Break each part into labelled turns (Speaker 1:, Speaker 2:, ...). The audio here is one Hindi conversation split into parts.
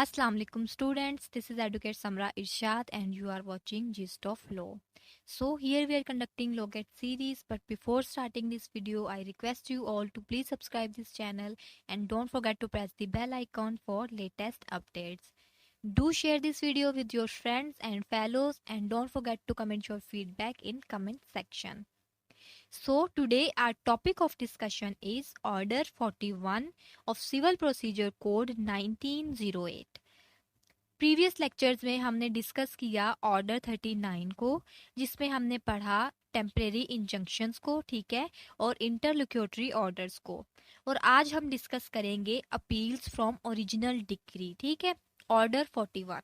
Speaker 1: Assalamu alaikum students, this is Educate Samra Irshad and you are watching Gist of Law. So here we are conducting Lawget series, but before starting this video I request you all to please subscribe this channel and don't forget to press the bell icon for latest updates. Do share this video with your friends and fellows and don't forget to comment your feedback in comment section. So today our topic of discussion is Order 41 of Civil Procedure Code 1908. Previous lectures में हमने डिस्कस किया ऑर्डर 39 को, जिसमें हमने पढ़ा टेम्परेरी इंजंक्शंस को, ठीक है, और इंटरलोक्यूटरी ऑर्डर्स को। और आज हम डिस्कस करेंगे अपील्स फ्रॉम ओरिजिनल डिक्री, ठीक है, ऑर्डर 41।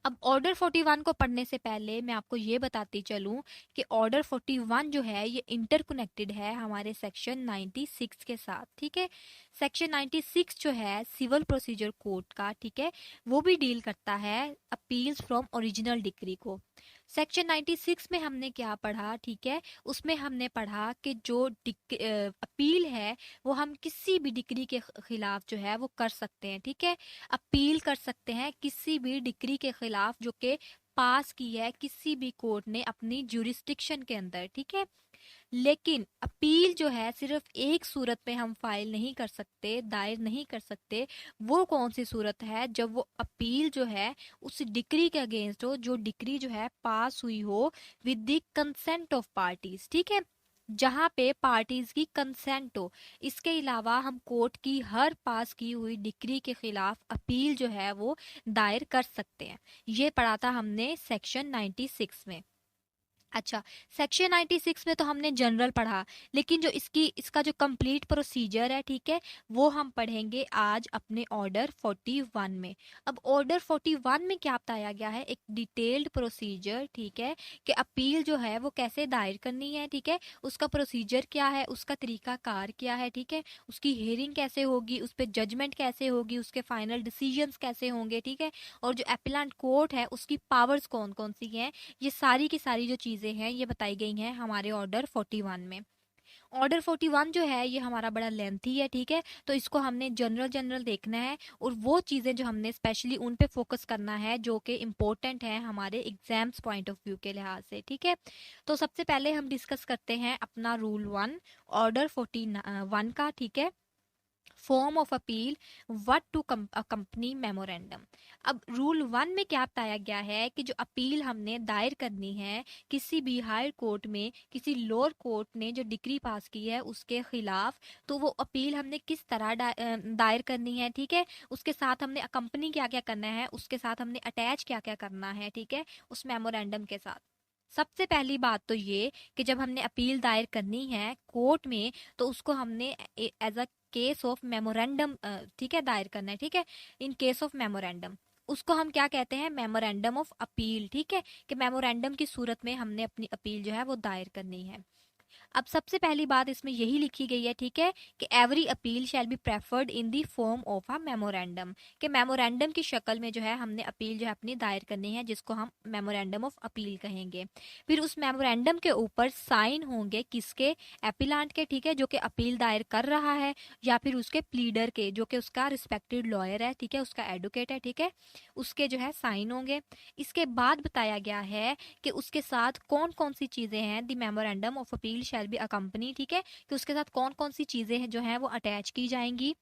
Speaker 1: अब ऑर्डर 41 को पढ़ने से पहले मैं आपको ये बताती चलूं कि ऑर्डर 41 जो है ये इंटरकनेक्टेड है हमारे सेक्शन 96 के साथ, ठीक है। सेक्शन 96 जो है सिविल प्रोसीजर कोड का, ठीक है, वो भी डील करता है अपील्स फ्रॉम ओरिजिनल डिक्री को। सेक्शन 96 में हमने क्या पढ़ा, ठीक है, उसमें हमने पढ़ा कि जो अपील है वो हम किसी भी डिक्री के खिलाफ जो है वो कर सकते हैं, ठीक है। अपील कर सकते हैं किसी भी डिक्री के खिलाफ जो कि पास की है किसी भी कोर्ट ने अपनी ज्यूरिस्डिक्शन के अंदर, ठीक है। लेकिन अपील जो है सिर्फ एक सूरत में हम फाइल नहीं कर सकते, दायर नहीं कर सकते। वो कौन सी सूरत है? जब वो अपील जो है उस डिक्री के अगेंस्ट हो जो डिक्री जो है पास हुई हो with the consent of parties, ठीक है, जहां पे पार्टीज की कंसेंट हो। इसके अलावा हम कोर्ट की हर पास की हुई डिक्री के खिलाफ अपील जो है वो दायर कर सकते हैं। ये पढ़ा था हमने सेक्शन 96 में। अच्छा, सेक्शन 96 में तो हमने जनरल पढ़ा, लेकिन जो इसका जो कंप्लीट प्रोसीजर है, ठीक है, वो हम पढ़ेंगे आज अपने ऑर्डर 41 में। अब ऑर्डर 41 में क्या बताया गया है? एक डिटेल्ड प्रोसीजर, ठीक है, कि अपील जो है वो कैसे दायर करनी है, ठीक है, उसका प्रोसीजर क्या है, उसका तरीका कार क्या है, ठीक है, उसकी हियरिंग कैसे होगी, उस पर जजमेंट कैसे होगी, उसके फाइनल डिसीजंस कैसे होंगे, ठीक है, और जो एपिलेंट कोर्ट है उसकी पावर्स कौन कौन सी हैं, ये सारी की सारी जो चीजें हैं ये बताई गई हैं हमारे ऑर्डर 41 में। ऑर्डर 41 जो है ये हमारा बड़ा लेंथी है, ठीक है, तो इसको हमने जनरल जनरल देखना है और वो चीजें जो हमने स्पेशली उन पे फोकस करना है जो कि इम्पोर्टेंट है हमारे एग्जाम्स पॉइंट ऑफ व्यू के लिहाज से, ठीक है। तो सबसे पहले हम डिस्कस करते हैं अपना रूल 1 ऑर्डर 41 का, ठीक है, form of appeal what to company memorandum. अब रूल 1 में क्या बताया गया है कि जो अपील हमने दायर करनी है किसी भी हायर कोर्ट में, किसी लोअर कोर्ट ने जो डिक्री पास की है उसके खिलाफ, तो वो अपील हमने किस तरह दायर करनी है, ठीक है, उसके साथ हमने कंपनी क्या क्या करना है, उसके साथ हमने अटैच क्या क्या करना है, ठीक है, उस मेमोरेंडम के साथ। सबसे पहली बात तो ये कि जब हमने अपील दायर करनी है कोर्ट में तो उसको हमने as a case of memorandum, ठीक है, दायर करना है, ठीक है, इन केस ऑफ मेमोरेंडम। उसको हम क्या कहते हैं? मेमोरेंडम ऑफ अपील, ठीक है, कि मेमोरेंडम की सूरत में हमने अपनी अपील जो है वो दायर करनी है। अब सबसे पहली बात इसमें यही लिखी गई है, ठीक है, कि every appeal shall be preferred in the form of a memorandum, कि मेमोरेंडम की शक्ल में जो है हमने अपील जो है अपनी दायर करनी है, जिसको हम मेमोरेंडम ऑफ अपील कहेंगे। फिर उस मेमोरेंडम के ऊपर साइन होंगे किसके? एपिलांट के, ठीक है, जो कि अपील दायर कर रहा है, या फिर उसके प्लीडर के जो कि उसका रिस्पेक्टेड लॉयर है, ठीक है, उसका एडवोकेट है, ठीक है, उसके जो है साइन होंगे। इसके बाद बताया गया है कि उसके साथ कौन कौन सी चीजें हैं, the memorandum of appeal shall be accompany, ठीक है, कि उसके साथ कौन कौन सी चीजें हैं जो हैं वो अटैच की जाएंगी।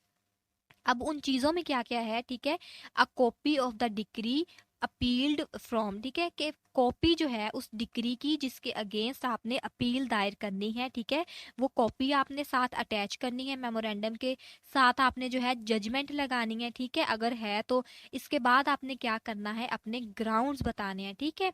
Speaker 1: अब उन चीजों में क्या क्या है, ठीक है, a copy of the decree appealed from, ठीक है, कि कॉपी जो है उस डिक्री की जिसके अगेंस्ट आपने अपील दायर करनी है, ठीक है, वो कॉपी आपने साथ अटैच करनी है। मेमोरेंडम के साथ आपने जो है जजमेंट लगानी है, ठीक है, अगर है तो। इसके बाद आपने क्या करना है? अपने ग्राउंड्स बताने हैं, ठीक है,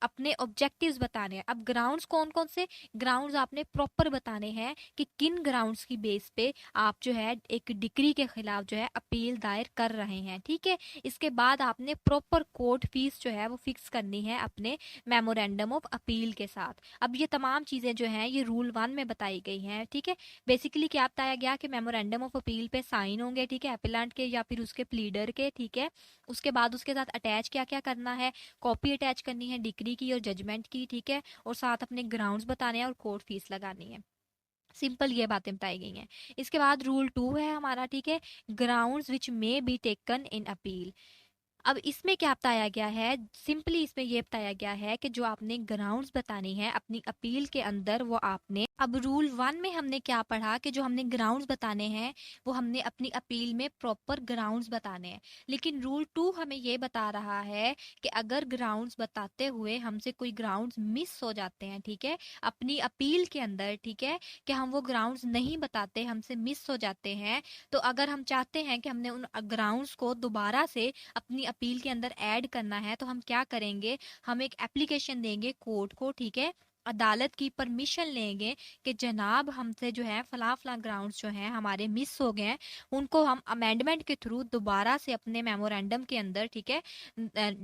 Speaker 1: अपने ऑब्जेक्टिव्स बताने हैं। अब ग्राउंड्स कौन कौन से? ग्राउंड्स आपने प्रॉपर बताने हैं कि किन ग्राउंड्स की बेस पे आप जो है एक डिक्री के खिलाफ जो है अपील दायर कर रहे हैं, ठीक है। इसके बाद आपने प्रॉपर कोर्ट फीस जो है वो फिक्स करनी है अपने मेमोरेंडम ऑफ अपील के साथ। अब ये तमाम चीजें जो हैं ये रूल 1 में बताई गई हैं, ठीक है। बेसिकली क्या बताया गया कि मेमोरेंडम ऑफ अपील पे साइन होंगे, ठीक है, एपिलेंट के या फिर उसके प्लीडर के, ठीक है। उसके बाद उसके साथ अटैच क्या क्या करना है? कॉपी अटैच करनी है डिक्री की और जजमेंट की, ठीक है, और साथ अपने ग्राउंड्स बताने हैं और कोर्ट फीस लगानी है। सिंपल ये बातें बताई गई हैं। इसके बाद रूल 2 है हमारा, ठीक है, grounds which may be taken in appeal. अब इसमें क्या बताया गया है, सिंपली इसमें ये बताया गया है कि जो आपने ग्राउंड्स बतानी है अपनी अपील के अंदर वो आपने, अब रूल 1 में हमने क्या पढ़ा कि जो हमने ग्राउंड्स बताने हैं वो हमने अपनी अपील में प्रॉपर ग्राउंड्स बताने हैं। लेकिन रूल 2 हमें ये बता रहा है कि अगर ग्राउंड्स बताते हुए हमसे कोई ग्राउंड्स मिस हो जाते हैं, ठीक है, अपनी अपील के अंदर, ठीक है, कि हम वो ग्राउंड्स नहीं बताते, हमसे मिस हो जाते हैं, तो अगर हम चाहते हैं कि हमने उन ग्राउंड्स को दोबारा से अपनी अपील के अंदर ऐड करना है, तो हम क्या करेंगे, हम एक एप्लीकेशन देंगे कोर्ट को, ठीक है, अदालत की परमिशन लेंगे कि जनाब हमसे जो है फला फला ग्राउंड्स जो हैं हमारे मिस हो गए हैं, उनको हम अमेंडमेंट के थ्रू दोबारा से अपने मेमोरेंडम के अंदर, ठीक है,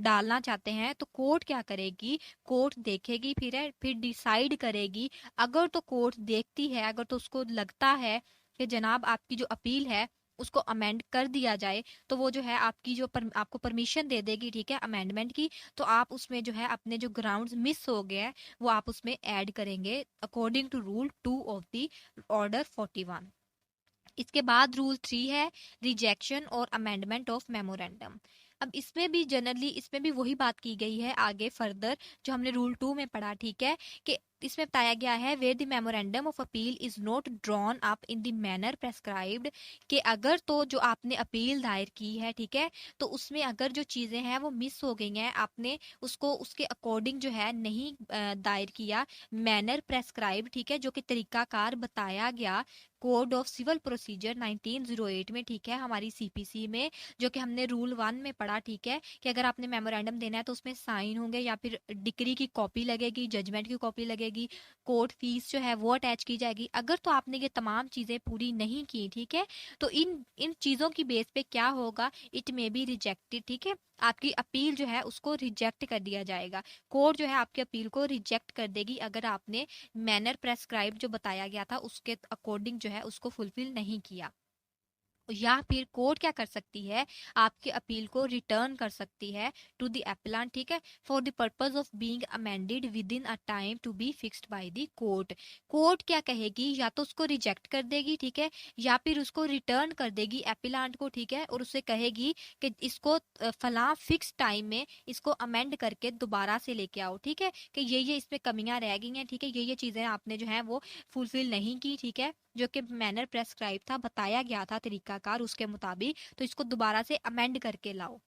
Speaker 1: डालना चाहते हैं। तो कोर्ट क्या करेगी, कोर्ट देखेगी, फिर डिसाइड करेगी। अगर तो कोर्ट देखती है, अगर तो उसको लगता है कि जनाब आपकी जो अपील है उसको अमेंड कर दिया जाए, तो वो जो है आपकी आपको परमिशन दे देगी, ठीक है, अमेंडमेंट की। तो आप उसमें जो है अपने जो ग्राउंड्स मिस हो गए हैं वो आप उसमें ऐड करेंगे according to rule 2 of the order 41। इसके बाद रूल 3 है रिजेक्शन और अमेंडमेंट ऑफ मेमोरेंडम। अब इसमें भी जनरली इसमें भी वही बात की गई है आगे फर्दर जो हमने रूल 2 में पढ़ा, ठीक है, कि इसमें बताया गया है where the memorandum of appeal is not drawn up in the manner prescribed, कि अगर तो जो आपने अपील दायर की है, ठीक है, तो उसमें अगर जो चीजें हैं वो मिस हो गई हैं, आपने उसको उसके अकॉर्डिंग जो है नहीं दायर किया, मैनर प्रेस्क्राइब, ठीक है, जो कि तरीकाकार बताया गया कोड ऑफ सिविल प्रोसीजर 1908 में, ठीक है, हमारी सीपीसी में, जो कि हमने रूल 1 में पढ़ा, ठीक है, कि अगर आपने मेमोरेंडम देना है तो उसमें साइन होंगे या फिर डिक्री की कॉपी लगेगी, जजमेंट की कॉपी लगेगी, कोर्ट फीस जो है वो अटैच की जाएगी। अगर तो आपने ये तमाम चीजें पूरी नहीं की, ठीक है, तो इन इन चीजों की बेस पे क्या होगा, इट मे बी रिजेक्टेड, ठीक है, आपकी अपील जो है उसको रिजेक्ट कर दिया जाएगा। कोर्ट जो है आपकी अपील को रिजेक्ट कर देगी अगर आपने मैनर प्रेस्क्राइब जो बताया गया था उसके अकॉर्डिंग जो है उसको फुलफिल नहीं किया। या फिर कोर्ट क्या कर सकती है, आपकी अपील को रिटर्न कर सकती है टू द एप्लांट, ठीक है, for the purpose of being amended within a time to be fixed by the court. Court क्या कहेगी, या तो उसको रिजेक्ट कर देगी, ठीक है, या फिर उसको रिटर्न कर देगी एप्लांट को, ठीक है, और उससे कहेगी कि इसको फला फिक्स टाइम में इसको अमेंड करके दोबारा से लेके आओ, ठीक है, कि ये इसमें कमियां रह गई हैं, ठीक है, ये चीजें आपने जो है वो फुलफिल नहीं की, ठीक है, जो कि मैनर प्रेस्क्राइब था, बताया गया था तरीकाकार उसके मुताबिक, तो इसको दोबारा से अमेंड करके लाओ।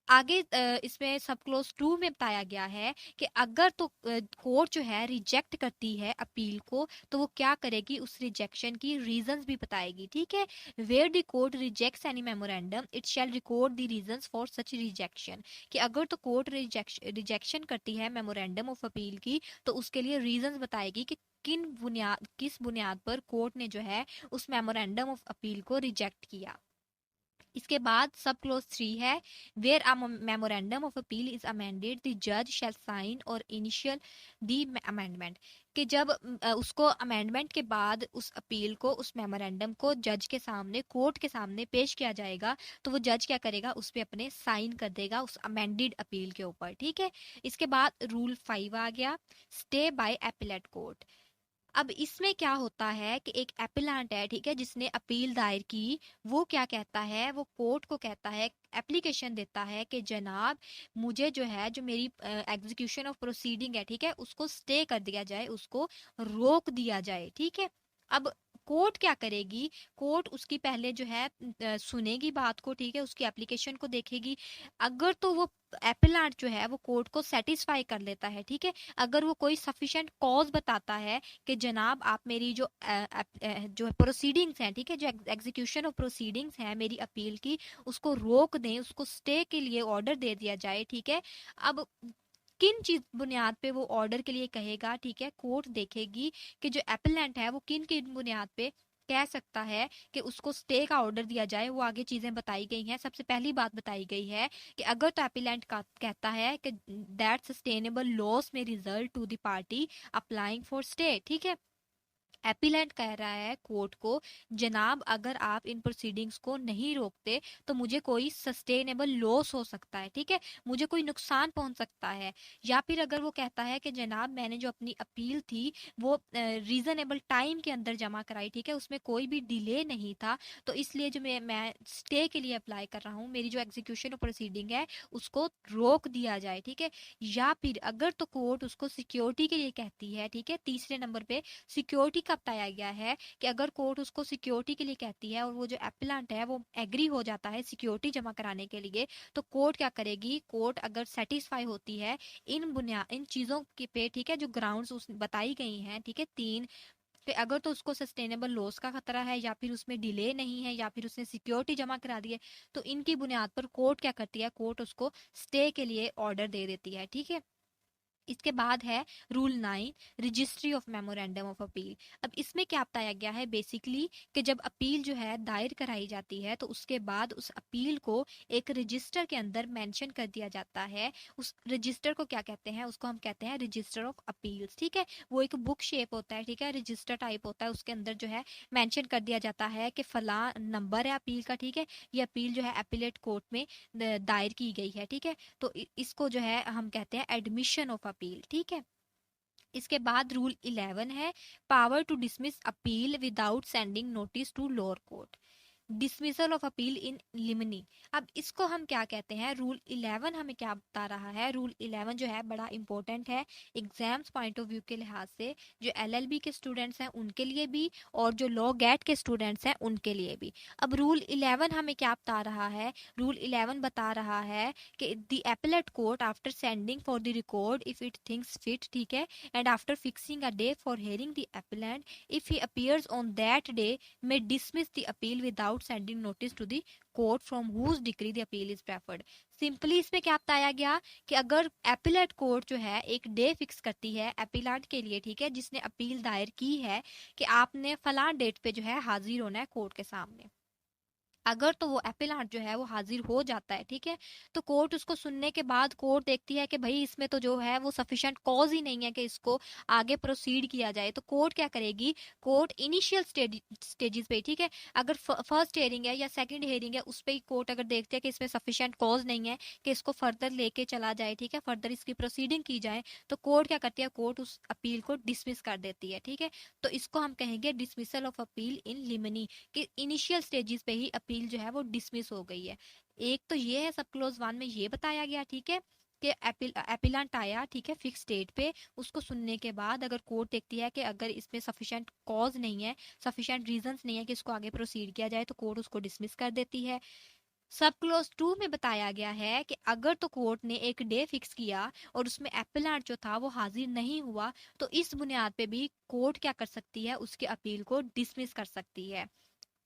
Speaker 1: आगे इसमें सब क्लोज 2 में बताया गया है कि अगर तो कोर्ट जो है रिजेक्ट करती है अपील को, तो वो क्या करेगी, उस रिजेक्शन की रीजंस भी बताएगी, ठीक है, where the court rejects any memorandum it shall record the reasons for such rejection, कि अगर तो कोर्ट रिजेक्शन करती है मेमोरेंडम ऑफ अपील की, तो उसके लिए रीजंस बताएगी कि किस बुनियाद पर कोर्ट ने जो है उस मेमोरेंडम ऑफ अपील को रिजेक्ट किया। इसके बाद सब क्लोज 3 है where a memorandum of appeal is amended the जज शैल साइन और इनिशियल द अमेंडमेंट, कि जब उसको अमेंडमेंट के बाद उस अपील को, उस मेमोरेंडम को जज के सामने, कोर्ट के सामने पेश किया जाएगा, तो वो जज क्या करेगा, उस पे अपने साइन कर देगा उस अमेंडेड अपील के ऊपर, ठीक है। इसके बाद रूल 5 आ गया स्टे बाय एपिलेट कोर्ट। अब इसमें क्या होता है कि एक एपिलेंट है, ठीक है, जिसने अपील दायर की, वो क्या कहता है, वो कोर्ट को कहता है, एप्लीकेशन देता है कि जनाब मुझे जो है जो मेरी एग्जीक्यूशन ऑफ प्रोसीडिंग है, ठीक है, उसको स्टे कर दिया जाए, उसको रोक दिया जाए, ठीक है। अब कोर्ट क्या करेगी, कोर्ट उसकी पहले जो है सुनेगी बात को, ठीक है, उसकी एप्लीकेशन को देखेगी। अगर तो वो एपिलेंट जो है वो कोर्ट को सेटिस्फाई कर लेता है, ठीक है, अगर वो कोई सफिशिएंट कॉज बताता है कि जनाब आप मेरी जो प्रोसीडिंग्स हैं, ठीक है, जो एग्जीक्यूशन ऑफ प्रोसीडिंग्स हैं मेरी अपील की, उसको रोक दें, उसको स्टे के लिए ऑर्डर दे दिया जाए, ठीक है। अब किन चीज बुनियाद पे वो ऑर्डर के लिए कहेगा, ठीक है, कोर्ट देखेगी कि जो एपेलेंट है वो किन किन बुनियाद पे कह सकता है कि उसको स्टे का ऑर्डर दिया जाए। वो आगे चीजें बताई गई हैं। सबसे पहली बात बताई गई है कि अगर तो एपेलेंट का कहता है कि that sustainable loss may result to the party applying for stay, ठीक है, एपिलेंट कह रहा है कोर्ट को, जनाब अगर आप इन प्रोसीडिंग्स को नहीं रोकते तो मुझे कोई सस्टेनेबल लॉस हो सकता है, ठीक है, मुझे कोई नुकसान पहुंच सकता है। या फिर अगर वो कहता है कि जनाब मैंने जो अपनी अपील थी वो रीजनेबल टाइम के अंदर जमा कराई, ठीक है, उसमें कोई भी डिले नहीं था, तो इसलिए जो मैं स्टे के लिए अप्लाई कर रहा हूँ, मेरी जो एग्जीक्यूशन प्रोसीडिंग है उसको रोक दिया जाए, ठीक है। या फिर अगर तो कोर्ट उसको सिक्योरिटी के लिए कहती है, ठीक है, तीसरे नंबर पे सिक्योरिटी का बताया गया है कि अगर कोर्ट उसको सिक्योरिटी के लिए कहती है और वो जो एप्लांट है वो एग्री हो जाता है सिक्योरिटी जमा कराने के लिए, तो कोर्ट क्या करेगी, कोर्ट अगर सेटिस्फाई होती है इन चीजों के पे, ठीक है, जो ग्राउंड्स उस बताई गई हैं, ठीक है, तीन, कि अगर तो उसको सस्टेनेबल लॉस का खतरा है, या फिर उसमें डिले नहीं है, या फिर उसने सिक्योरिटी जमा करा दी है, तो इनकी बुनियाद पर कोर्ट क्या करती है, कोर्ट उसको स्टे के लिए ऑर्डर दे देती है, ठीक है। इसके बाद है rule 9, registry of memorandum of appeal. अब इसमें क्या बताया गया है बेसिकली कि जब अपील जो है दायर कराई जाती है तो उसके बाद उस अपील को एक रजिस्टर के अंदर मेंशन कर दिया जाता है। उस रजिस्टर को क्या कहते हैं, उसको हम कहते हैं रजिस्टर ऑफ अपील्स, ठीक है। वो एक बुक शेप होता है, ठीक है, रजिस्टर टाइप होता है, उसके अंदर जो है मेंशन कर दिया जाता है कि फला नंबर है अपील का, ठीक है, ये अपील जो है अपीलेट कोर्ट में दायर की गई है, ठीक है। तो इसको जो है हम कहते हैं एडमिशन ऑफ अपील, ठीक है। इसके बाद रूल 11 है power to dismiss appeal without sending notice to lower court, dismissal of appeal in limine. अब इसको हम क्या कहते हैं, रूल 11 हमें क्या बता रहा है, रूल 11 जो है बड़ा इंपॉर्टेंट है एग्जाम्स पॉइंट ऑफ व्यू के लिहाज से, जो एलएलबी के स्टूडेंट्स हैं उनके लिए भी और जो लॉ गेट के स्टूडेंट्स हैं उनके लिए भी। अब रूल 11 हमें क्या बता रहा है, रूल 11 बता रहा है कि the appellate court after sending for the record if it thinks fit, ठीक है, and after fixing a day for hearing the appellant if he appears on that day may dismiss the appeal without sending notice to the court from whose decree the appeal is preferred। Simply इसमें क्या बताया गया कि अगर एपिलेट कोर्ट जो है एक डे फिक्स करती है एपिलांट के लिए, ठीक है, जिसने अपील दायर की है कि आपने फलां डेट पे जो है हाजिर होना है कोर्ट के सामने, अगर तो वो एपिलांट जो है वो हाजिर हो जाता है, ठीक है, तो कोर्ट उसको सुनने के बाद कोर्ट देखती है कि भाई इसमें तो जो है वो सफिशिएंट कॉज ही नहीं है कि इसको आगे प्रोसीड किया जाए, तो कोर्ट क्या करेगी, कोर्ट इनिशियल स्टेजेस पे, ठीक है, अगर फर्स्ट हेयरिंग है या सेकंड हेयरिंग है उस पे कोर्ट अगर देखते हैं कि इसमें सफिशिएंट कॉज नहीं है कि इसको फर्दर लेके चला जाए, ठीक है, फर्दर इसकी प्रोसीडिंग की जाए, तो कोर्ट क्या करती है, कोर्ट उस अपील को डिसमिस कर देती है, ठीक है। तो इसको हम कहेंगे डिसमिसल ऑफ अपील इन लिमिनी, कि इनिशियल स्टेजेस पे ही अपील जो है वो डिसमिस हो गई है। एक तो ये है सब क्लोज 1 में ये बताया गया, ठीक है, कि एपिलांट आया, ठीक है, फिक्स डेट पे, उसको सुनने के बाद अगर कोर्ट देखती है कि अगर इसमें सफिशिएंट कॉज नहीं है, सफिशिएंट रीजंस नहीं है कि इसको आगे प्रोसीड किया जाए, तो कोर्ट उसको डिसमिस कर देती है। सब क्लोज 2 में बताया गया है कि अगर तो कोर्ट ने एक डे फिक्स किया और उसमें एपिलांट जो था वो हाजिर नहीं हुआ, तो इस बुनियाद पे भी कोर्ट क्या कर सकती है, उसके अपील को डिसमिस कर सकती है।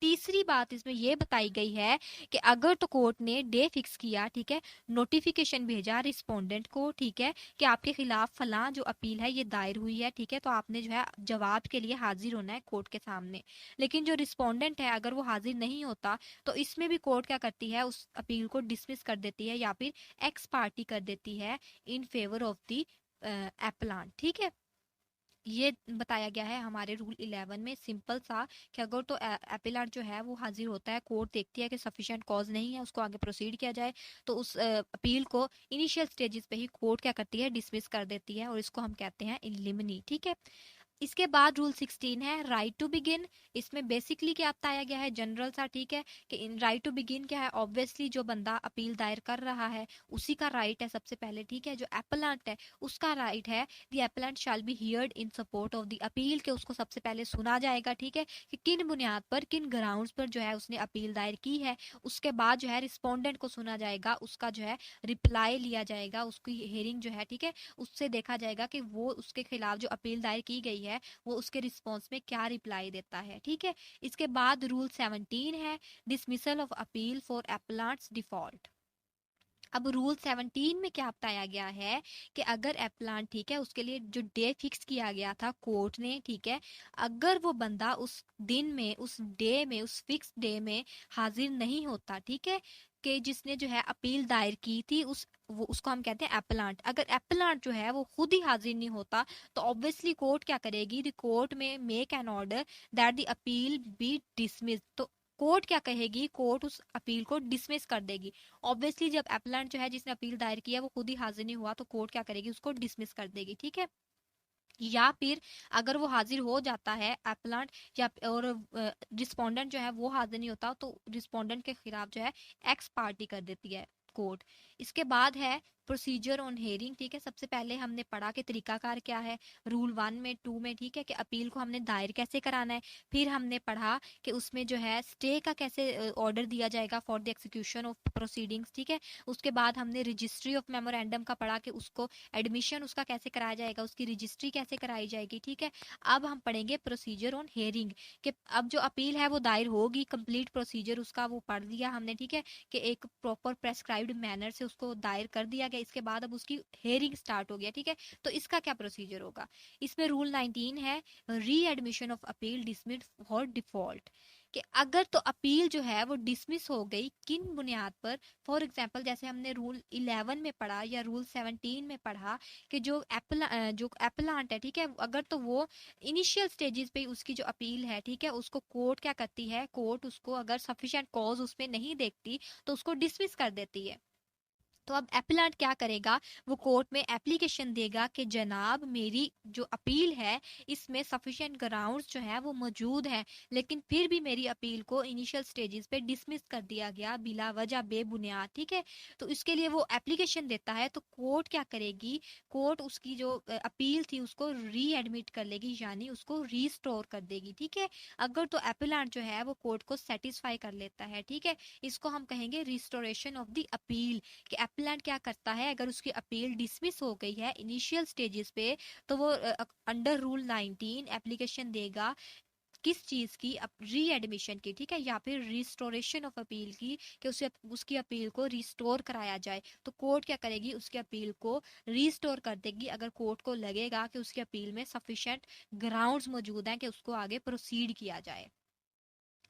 Speaker 1: तीसरी बात इसमें यह बताई गई है कि अगर तो कोर्ट ने डे फिक्स किया, ठीक है, नोटिफिकेशन भेजा रिस्पोंडेंट को, ठीक है, कि आपके खिलाफ फलां जो अपील है ये दायर हुई है, ठीक है, तो आपने जो है जवाब के लिए हाजिर होना है कोर्ट के सामने, लेकिन जो रिस्पोंडेंट है अगर वो हाजिर नहीं होता, तो इसमें भी कोर्ट क्या करती है, उस अपील को डिसमिस कर देती है या फिर एक्स पार्टी कर देती है in favour of the appellant, ठीक है। ये बताया गया है हमारे रूल 11 में सिंपल सा, कि अगर तो एपिलाट जो है वो हाजिर होता है, कोर्ट देखती है कि सफिशिएंट कॉज नहीं है उसको आगे प्रोसीड किया जाए, तो उस अपील को इनिशियल स्टेजेस पे ही कोर्ट क्या करती है, डिसमिस कर देती है, और इसको हम कहते हैं इलिमिनी, ठीक है। इसके बाद रूल 16 है राइट टू बिगिन। इसमें बेसिकली क्या बताया गया है, जनरल सा, ठीक है, कि इन राइट टू बिगिन क्या है, ऑब्वियसली जो बंदा अपील दायर कर रहा है उसी का राइट है सबसे पहले, ठीक है, जो एपेलेंट है उसका राइट है the appellant shall be heard in support of the appeal, के उसको सबसे पहले सुना जाएगा, ठीक है, कि किन बुनियाद पर किन ग्राउंड्स पर जो है उसने अपील दायर की है, उसके बाद जो है रिस्पोंडेंट को सुना जाएगा, उसका जो है रिप्लाई लिया जाएगा, उसकी हेयरिंग जो है, ठीक है, उससे देखा जाएगा कि वो उसके खिलाफ जो अपील दायर की गई है वो उसके रिस्पॉन्स में क्या रिप्लाई देता है, ठीक है। इसके बाद रूल 17 है dismissal of appeal for appellant's default. अब रूल 17 में क्या बताया गया है कि अगर एप्लांट, ठीक है, उसके लिए जो डे फिक्स किया गया था कोर्ट ने, ठीक है, अगर वो बंदा उस दिन में, उस डे में, उस फिक्स डे में हाजिर नहीं होता, ठीक है, कि जिसने जो है अपील दायर की थी उसको हम कहते हैं एपेलांट। अगर एपेलांट जो है वो खुद ही हाजिर नहीं होता तो ऑब्वियसली कोर्ट क्या करेगी, the court may make an order that the appeal be dismiss. तो कोर्ट क्या कहेगी, कोर्ट उस अपील को डिसमिस कर देगी। ऑब्वियसली जब एपेलांट जो है जिसने अपील दायर किया वो खुद ही हाजिर नहीं हुआ तो कोर्ट क्या करेगी, उसको डिसमिस कर देगी। ठीक है। या फिर अगर वो हाजिर हो जाता है एप्लांट या और रिस्पोंडेंट जो है वो हाजिर नहीं होता तो रिस्पोंडेंट के खिलाफ जो है एक्स पार्टी कर देती है कोर्ट। इसके बाद है प्रोसीजर ऑन हेयरिंग। ठीक है, सबसे पहले हमने पढ़ा कि तरीकाकार क्या है रूल 1 में 2 में। ठीक है, कि अपील को हमने दायर कैसे कराना है। फिर हमने पढ़ा कि उसमें जो है स्टे का कैसे ऑर्डर दिया जाएगा for the execution of proceedings. ठीक है, उसके बाद हमने रजिस्ट्री ऑफ मेमोरेंडम का पढ़ा कि उसको एडमिशन उसका कैसे कराया जाएगा, उसकी रजिस्ट्री कैसे कराई जाएगी। ठीक है, अब हम पढ़ेंगे प्रोसीजर ऑन हेयरिंग कि अब जो अपील है वो दायर होगी, कंप्लीट प्रोसीजर उसका वो पढ़ लिया हमने। ठीक है, कि एक प्रॉपर प्रेस्क्राइब्ड मैनर से उसको दायर कर दिया गया। इसके बाद अब उसकी हेयरिंग स्टार्ट हो गया। ठीक है, तो इसका क्या प्रोसीजर होगा, इसमें रूल 19 है री admission of appeal dismiss for default. कि अगर तो अपील जो है वो डिसमिस हो गई किन बुनियाद पर। फॉर एग्जांपल जैसे हमने रूल 11 में पढ़ा या रूल 17 में पढ़ा कि जो एप्लांट है, ठीक है, अगर तो वो इनिशियल स्टेजेस पे उसकी जो अपील है, ठीक है, उसको कोर्ट क्या करती है, कोर्ट उसको अगर सफिशिएंट कॉज उसमें नहीं देखती तो उसको डिसमिस कर देती है। तो अब एप्लांट क्या करेगा, वो कोर्ट में एप्लीकेशन देगा कि जनाब मेरी जो अपील है इसमें सफिशिएंट ग्राउंड्स जो है वो मौजूद हैं, लेकिन फिर भी मेरी अपील को इनिशियल स्टेजेस पे डिसमिस कर दिया गया बिला वजह बेबुनियाद। ठीक है, तो इसके लिए वो एप्लीकेशन देता है तो कोर्ट क्या करेगी, कोर्ट उसकी जो अपील थी उसको री एडमिट कर लेगी, यानी उसको रीस्टोर कर देगी। ठीक है, अगर तो एप्लांट जो है वो कोर्ट को सेटिस्फाई कर लेता है। ठीक है, इसको हम कहेंगे रिस्टोरेशन ऑफ द अपील। कि एप्लांट क्या करता है, अगर उसकी अपील डिसमिस हो गई है इनिशियल स्टेजेस पे तो वो अंडर रूल 19 एप्लीकेशन देगा किस चीज की, री एडमिशन की। ठीक है, या फिर रिस्टोरेशन ऑफ अपील की, कि उसे उसकी अपील को रिस्टोर कराया जाए। तो कोर्ट क्या करेगी, उसकी अपील को रिस्टोर कर देगी अगर कोर्ट को लगेगा कि उसकी अपील में सफिशिएंट ग्राउंड्स मौजूद हैं कि उसको आगे प्रोसीड किया जाए।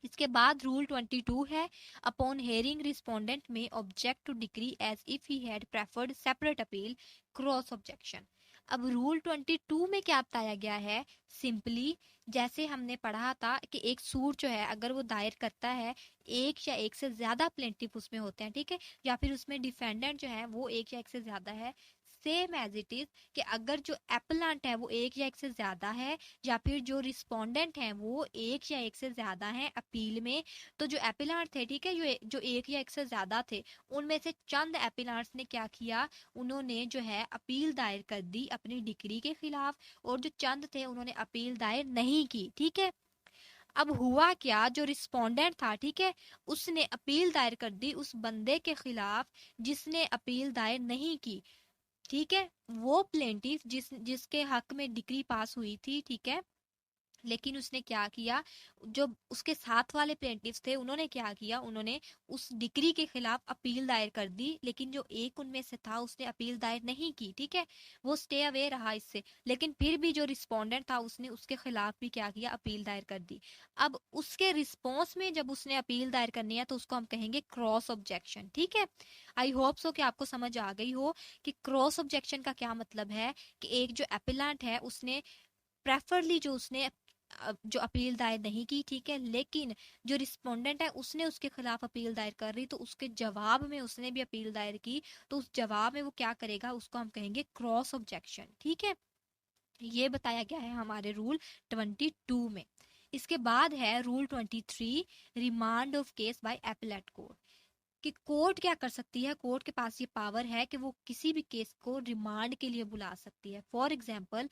Speaker 1: इसके बाद रूल 22 है upon hearing respondent may object to decree as if he had preferred separate appeal cross objection. अब रूल 22 में क्या बताया गया है, सिंपली जैसे हमने पढ़ा था कि एक सूट जो है अगर वो दायर करता है, एक या एक से ज्यादा प्लेंटिफ उसमें होते हैं, ठीक है, या फिर उसमें डिफेंडेंट जो है वो एक या एक से ज्यादा है, सेम एज इट इज कि अगर जो एप्लांट है वो एक या एक से ज्यादा है या फिर जो रिस्पोंडेंट हैं वो एक या एक से ज्यादा हैं अपील में, तो जो एपिलार्ट थे, ठीक है, जो एक या एक से ज्यादा थे उनमें से चंद एपिलार्ट्स ने क्या किया, उन्होंने जो है अपील दायर कर दी अपनी डिक्री के खिलाफ, और जो चंद थे उन्होंने अपील दायर नहीं की। ठीक है, अब हुआ क्या, जो रिस्पोंडेंट था, ठीक है, उसने अपील दायर कर दी उस बंदे के खिलाफ जिसने अपील दायर नहीं की। ठीक है, वो प्लेंटिफ जिसके हक में डिक्री पास हुई थी, ठीक है, लेकिन उसने क्या किया, जो उसके साथ वाले प्लेंटिफ्स थे उन्होंने क्या किया, उन्होंने उस डिक्री के खिलाफ अपील दायर कर दी, लेकिन जो एक उनमें से था उसने अपील दायर नहीं की। ठीक है, वो स्टे अवे रहा इससे, लेकिन फिर भी जो रिस्पोंडेंट था उसने उसके खिलाफ भी क्या किया, अपील दायर कर दी। अब उसके रिस्पॉन्स में जब उसने अपील दायर करनी है तो उसको हम कहेंगे क्रॉस ऑब्जेक्शन। ठीक है, आई होप सो कि आपको समझ आ गई हो कि क्रॉस ऑब्जेक्शन का क्या मतलब है, कि एक जो एपिलेंट है उसने प्रेफरली जो उसने जो अपील दायर नहीं की, ठीक है, लेकिन जो रिस्पोंडेंट है उसने उसके खिलाफ अपील दायर कर रही तो उसके जवाब में उसने भी अपील दायर की, तो उस जवाब में वो क्या करेगा, उसको हम कहेंगे क्रॉस ऑब्जेक्शन। ठीक है, ये बताया गया है हमारे रूल 22 में। इसके बाद है rule 23 remand of case by appellate court. कि कोर्ट क्या कर सकती है, कोर्ट के पास ये पावर है कि वो किसी भी केस को रिमांड के लिए बुला सकती है। For example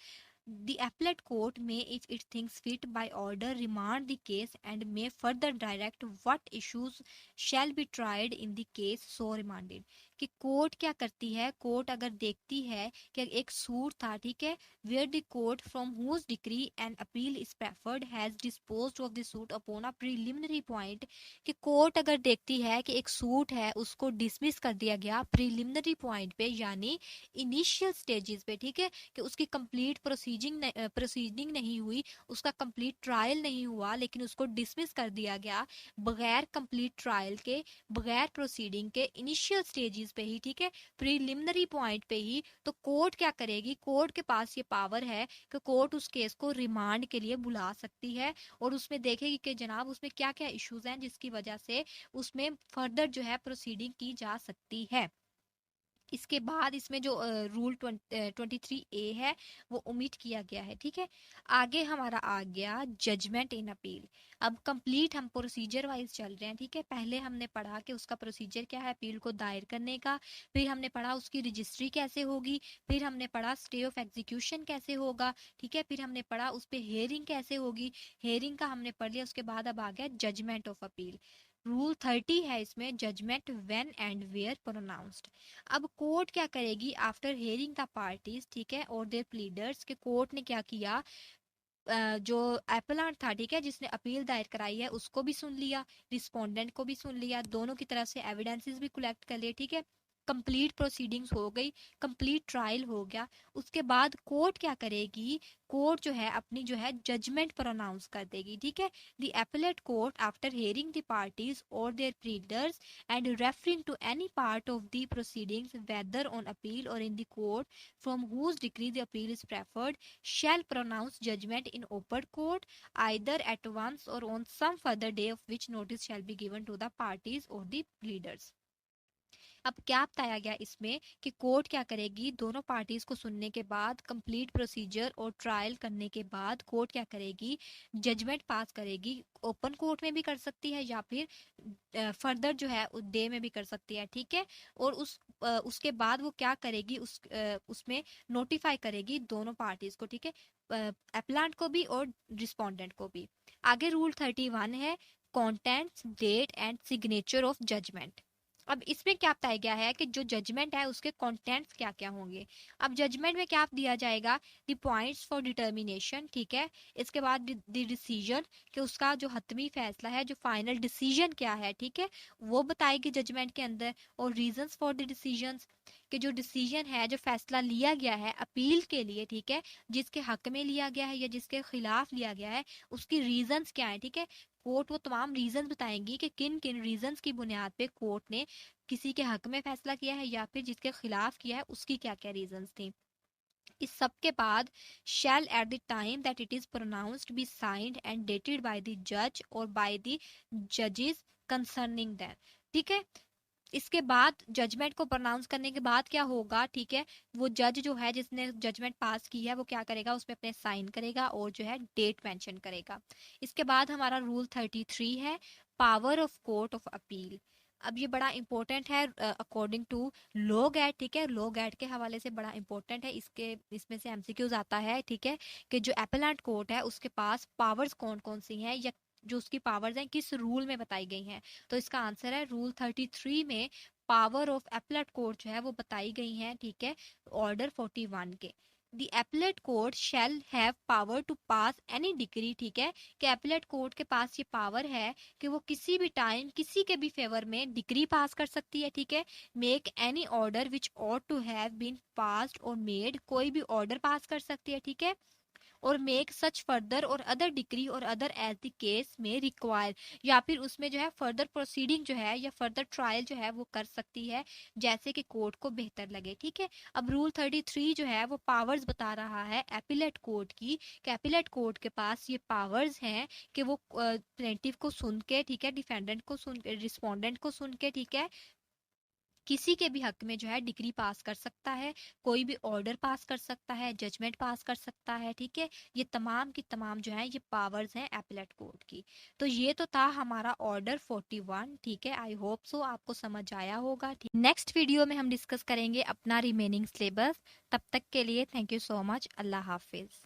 Speaker 1: the appellate court may, if it thinks fit by order, remand the case and may further direct what issues shall be tried in the case so remanded। कि कोर्ट क्या करती है, कोर्ट अगर देखती है कि एक सूट था, ठीक है, where the court from whose decree an appeal is preferred has disposed of the suit upon a preliminary point, कि कोर्ट अगर देखती है कि एक सूट है उसको डिसमिस कर दिया गया प्रीलिमिनरी पॉइंट पे, यानी इनिशियल स्टेजेस पे, ठीक है, कि उसकी कंप्लीट प्रोसीडिंग नहीं हुई, उसका कंप्लीट ट्रायल नहीं हुआ, लेकिन उसको डिसमिस कर दिया गया बगैर कंप्लीट ट्रायल के, बगैर प्रोसीडिंग के, इनिशियल स्टेजेस पे ही, ठीक है, प्रीलिमिनरी पॉइंट पे ही, तो कोर्ट क्या करेगी, कोर्ट के पास ये पावर है कि कोर्ट उस केस को रिमांड के लिए बुला सकती है और उसमें देखेगी कि जनाब उसमें क्या क्या इश्यूज हैं जिसकी वजह से उसमें फर्दर जो है प्रोसीडिंग की जा सकती है। इसके बाद इसमें जो रूल 23A है वो ओमिट किया गया है, ठीक है। आगे हमारा आ गया जजमेंट इन अपील। अब कंप्लीट हम प्रोसीजर वाइज चल रहे हैं, ठीक है। पहले हमने पढ़ा कि उसका प्रोसीजर क्या है अपील को दायर करने का, फिर हमने पढ़ा उसकी रजिस्ट्री कैसे होगी, फिर हमने पढ़ा स्टे ऑफ एग्जीक्यूशन कैसे होगा, ठीक है, फिर हमने पढ़ा उस पर हेयरिंग कैसे होगी, हेयरिंग का हमने पढ़ लिया। उसके बाद अब आ गया जजमेंट ऑफ अपील। रूल 30 है इसमें, judgment when and where pronounced. अब कोर्ट क्या करेगी आफ्टर हेयरिंग द पार्टीज, ठीक है, और देयर प्लीडर्स, के कोर्ट ने क्या किया, जो एपेलेंट था, ठीक है, जिसने अपील दायर कराई है उसको भी सुन लिया, रिस्पोंडेंट को भी सुन लिया, दोनों की तरफ से एविडेंसेस भी कलेक्ट कर लिए, ठीक है, कंप्लीट प्रोसीडिंग्स हो गई, कंप्लीट ट्रायल हो गया। उसके बाद कोर्ट क्या करेगी, कोर्ट जो है अपनी जो है जजमेंट प्रोनाउंस कर देगी, ठीक है। The appellate court after hearing the parties और there प्लीडर्स and referring to any part of the proceedings whether on appeal or in the court from whose decree the appeal is preferred shall pronounce judgment in open court either at once or on some further day of which notice shall be given to the parties or the pleaders। अब क्या बताया गया इसमें कि कोर्ट क्या करेगी, दोनों पार्टीज को सुनने के बाद, कंप्लीट प्रोसीजर और ट्रायल करने के बाद कोर्ट क्या करेगी, जजमेंट पास करेगी। ओपन कोर्ट में भी कर सकती है या फिर फर्दर जो है डे में भी कर सकती है, ठीक है। और उसके बाद वो क्या करेगी, उसमें नोटिफाई करेगी दोनों पार्टीज को, ठीक है, एप्लांट को भी और रिस्पोंडेंट को भी। आगे रूल 31 है contents date and signature of judgment. अब इसमें क्या बताया गया है कि जो जजमेंट है उसके कंटेंट्स क्या क्या होंगे। अब जजमेंट में क्या दिया जाएगा, द पॉइंट्स फॉर डिटर्मिनेशन, ठीक है। इसके बाद द डिसीजन, कि उसका जो हतमी फैसला है, जो फाइनल डिसीजन क्या है, ठीक है, वो बताएगी जजमेंट के अंदर। और रीजंस फॉर द डिसीजंस, कि जो डिसीजन है, जो फैसला लिया गया है अपील के लिए, ठीक है, जिसके हक में लिया गया है या जिसके खिलाफ लिया गया है, उसकी रीजंस क्या है, ठीक है। कोर्ट वो तमाम रीजंस बताएंगी कि किन किन रीजंस की बुनियाद पे कोर्ट ने किसी के हक में फैसला किया है या फिर जिसके खिलाफ किया है उसकी क्या क्या रीजंस थी। इस सब के बाद शैल at the time that it is pronounced be signed and dated by the जज और बाय द जजेस कंसर्निंग दैट, ठीक है। इसके बाद जजमेंट को प्रोनाउंस करने के बाद क्या होगा, ठीक है, वो जज जो है जिसने जजमेंट पास की है वो क्या करेगा, उसमें अपने साइन करेगा और जो है डेट मेंशन करेगा। इसके बाद हमारा रूल 33 है power of court of appeal. अब ये बड़ा इंपॉर्टेंट है अकॉर्डिंग टू लॉ गैट, ठीक है, लॉ गैट के हवाले से बड़ा इंपॉर्टेंट है। इसमें से एमसीक्यूज आता है, ठीक है, कि जो एपेलेंट कोर्ट है उसके पास पावर्स कौन कौन सी हैं या जो उसकी पावर्स हैं किस रूल में बताई गई हैं। तो इसका आंसर है रूल 33 में पावर ऑफ एपेलेट कोर्ट जो है वो बताई गई हैं, ठीक है, ऑर्डर 41 के। The appellate court shall have power to pass any decree, ठीक है, कि एपेलेट कोर्ट के पास ये पावर है कि वो किसी भी टाइम किसी के भी फेवर में डिक्री पास कर सकती है, ठीक है। Make any order which ought to have been passed और मेड, कोई भी ऑर्डर पास कर सकती है, ठीक है। और मेक सच फर्दर और अदर डिग्री और अदर एज द केस में रिक्वायर, या फिर उसमें जो है फर्दर प्रोसीडिंग जो है या फर्दर ट्रायल जो है वो कर सकती है जैसे कि कोर्ट को बेहतर लगे, ठीक है। अब रूल 33 जो है वो पावर्स बता रहा है एपिलेट कोर्ट की, कि एपिलेट कोर्ट के पास ये पावर्स हैं कि वो प्लेंटिफ को सुन के, ठीक है, डिफेंडेंट को सुन के, रिस्पोंडेंट को सुन के, ठीक है, किसी के भी हक में जो है डिग्री पास कर सकता है, कोई भी ऑर्डर पास कर सकता है, जजमेंट पास कर सकता है, ठीक है। ये तमाम की तमाम जो है ये पावर्स हैं एपेलेट कोर्ट की। तो ये तो था हमारा ऑर्डर 41, ठीक है। आई होप सो आपको समझ आया होगा। नेक्स्ट वीडियो में हम डिस्कस करेंगे अपना रिमेनिंग सिलेबस। तब तक के लिए thank you so much. Allah Hafiz.